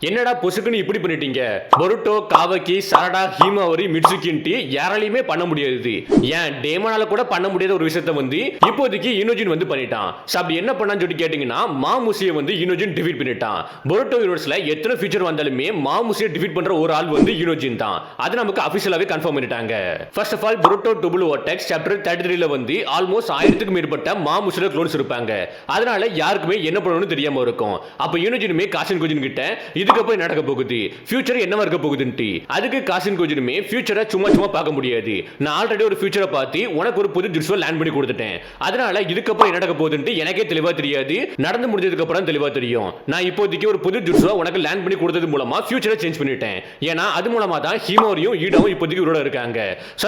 என்னடா பொசுக்குன்னு இப்படி பண்ணிட்டீங்க? பொருட்டோ, காவக்கி, சரடா, ஹீமாவரி, மிட்சுகின்ட்டு யாராலையுமே பண்ண முடியாது. ஏன் டேமனால கூட பண்ண முடியாத ஒரு விஷயத்தை வந்து இப்போதைக்கு இனோஜின் வந்து பண்ணிட்டான். அப்படி என்ன பண்ணான்னு சொல்லி கேட்டீங்கன்னா மாமுசியை வந்து இனோஜின் டிஃபீட் பண்ணிட்டான். பொருட்டோ யூனிவர்ஸ்ல எத்தனை ஃபீச்சர் வந்தாலுமே மாமுசியை டிஃபீட் பண்ற ஒரு ஆள் வந்து இனோஜின் தான். அது நமக்கு அபிஷியலாவே கன்ஃபார்ம் பண்ணிட்டாங்க. ஃபர்ஸ்ட் ஆஃப் ஆல் பொருட்டோ டூபுள் ஓர்டெக்ஸ் சாப்டர் 33ல வந்து ஆல்மோஸ்ட் 1000க்கு மேற்பட்ட மாமுசில க்ளோன்ஸ் இருப்பாங்க. அதனால யாருக்குமே என்ன பண்ணணும்னு தெரியாம இருக்கும். அப்ப இனோஜினுமே காசின் கோஜின் கிட்ட இதுக்கப்புறம் நடக்க போகுது, ஃபியூச்சர் என்னவா இருக்க போகுதுன்ட்டு. அதுக்கு காசின் கோஜினுமே ஃபியூச்சரை சும்மா சும்மா பார்க்க முடியாது. நான் ஆல்ரெடி ஒரு ஃபியூச்சரை பார்த்து உனக்கு ஒரு புது ஜுட்ஸுவை லேண்ட் பண்ணி கொடுத்துட்டேன். அதனால இதுக்கப்புறம் என்ன நடக்க போகுதுன்ட்டு எனக்கே தெளிவா தெரியாது. நடந்து முடிஞ்சதுக்கு அப்புறம் தெளிவா தெரியும். நான் இப்போதைக்கு ஒரு புது ஜுட்ஸுவை உனக்கு லேண்ட் பண்ணி கொடுத்தது மூலமா ஃபியூச்சரை சேஞ்ச் பண்ணிட்டேன். ஏன்னா அது மூலமா தான் ஹீமோரியும் ஈடாவும் இப்போதைக்கு உயிரோட இருக்காங்க.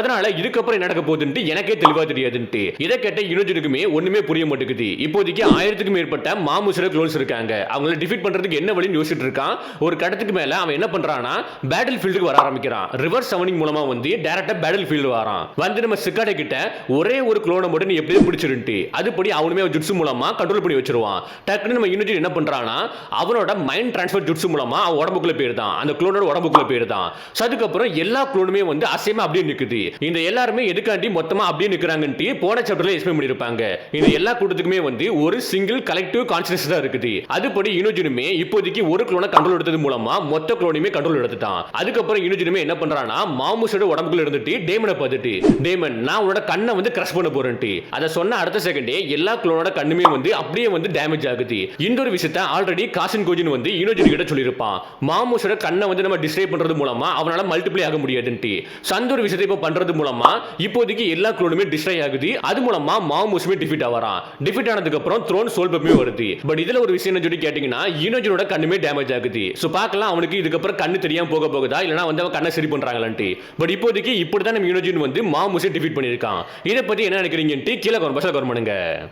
அதனால இதுக்கப்புறம் என்ன நடக்க போகுதுன்ட்டு எனக்கே தெளிவா தெரியாதுன்ட்டு. இதை கேட்ட இனோஜினுக்குமே ஒண்ணுமே புரிய மாட்டேங்குது. இப்போதைக்கு 1000க்கு மேற்பட்ட மாமுசில க்ளோன்ஸ் இருக்காங்க. அவங்களை டிஃபீட் பண்றதுக்கு என்ன வழின்னு யோசிச்சுட்டு இருக்கான். ஒரு கடத்துக்கு மேல அவன் என்ன பண்றானா பேட்டில் ஃபீல்டுக்கு வர ஆரம்பிக்கிறான். ரிவர்ஸ் சமனிங் மூலமா வந்து டைரக்டா பேட்டில் ஃபீல்டு வரான். வந்து நம்ம சிக்காடே கிட்ட ஒரே ஒரு க்ளோனை மட்டும் நீ எப்படியே பிடிச்சிருந்துட்டு அதுபடி அவனுமே ஜுட்ஸு மூலமா கண்ட்ரோல் பண்ணி வச்சிருவான். டக்குன்னு நம்ம இனோஜின் என்ன பண்றானா அவனோட மைண்ட் டிரான்ஸ்ஃபர் ஜுட்ஸு மூலமா அவன் உடம்புக்குள்ள போயிருந்தான். அந்த க்ளோனோட உடம்புக்குள்ள போயிருந்தான். அதுக்கப்புறம் எல்லா க்ளோனுமே வந்து அசையமா அப்படியே நிக்குது. இந்த எல்லாருமே எதுக்காண்டி மொத்தமா அப்படியே நிக்கிறாங்கன்ட்டு போன சாப்டர்ல எக்ஸ்பிளைன் பண்ணிருப்பாங்க. இந்த எல்லா கூட்டத்துக்குமே வந்து ஒரு சிங்கிள் கலெக்டிவ் கான்ஷியஸ்னஸ் தான் இருக்குது. அதுபடி இனோஜினுமே இப்போதைக்கு ஒரு க்ளோனை கண்ட்ரோல் எடுத்தது மூலமா மொத்த க்ளோனையுமே கண்ட்ரோல் எடுத்துட்டான். அதுக்கப்புறம் இனோஜினுமே என்ன பண்றானா மாமுஸோட உடம்புக்குள்ள இருந்துட்டு டேமனை பார்த்துட்டு டேமன் நான் உன்னோட கண்ணை வந்து கிரஷ் பண்ண போறேன்ட்டு அதை சொன்ன அடுத்த செகண்டே எல்லா க்ளோனோட கண்ணுமே வந்து அப்படியே வந்து டேமேஜ் ஆகுது. இந்த ஒரு விஷயத்தை ஆல்ரெடி காசின் கோஜின் வந்து இனோஜின் கிட்ட சொல்லியிருப்பான். மாமுஸோட கண்ணை வந்து நம்ம டிஸ்ட்ராய் பண்றது மூலமா அவனால மல்டிப்ளை ஆக முடியாதுன்ட்டு. அந்த ஒரு விஷயத்தை இப்ப பண்றது மூலமா இப்போதைக்கு எல்லா க்ளோனுமே டிஸ்ட்ராய் ஆகுது. அது மூலமா மாமுஸுமே டிஃபீட் ஆவறான். டிஃபீட் ஆனதுக்கு அப்புறம் த்ரோன் சோல் பப்பே வருது. பட் இதுல ஒரு விஷயம் சொல்லி கேட்டீங்கன்னா இனோஜினோட கண்ணுமே டேமேஜ் ஆகுது. சோ பார்க்கலாம் அவனுக்கு இதுக்கப்புறம் கண்ணு தெரியாம போக போகுதா இல்லனா வந்து அவன் கண்ணை சரி பண்றாங்களான்ட்டு. பட் இப்போதைக்கு இப்படி தான் நம்ம இனோஜின் வந்து மாமுஸை டிஃபீட் பண்ணியிருக்கான். இதை பத்தி என்ன நினைக்கிறீங்கன்ட்டு கீழே கமெண்ட் பாக்ஸ்ல கமெண்ட் பண்ணுங்க.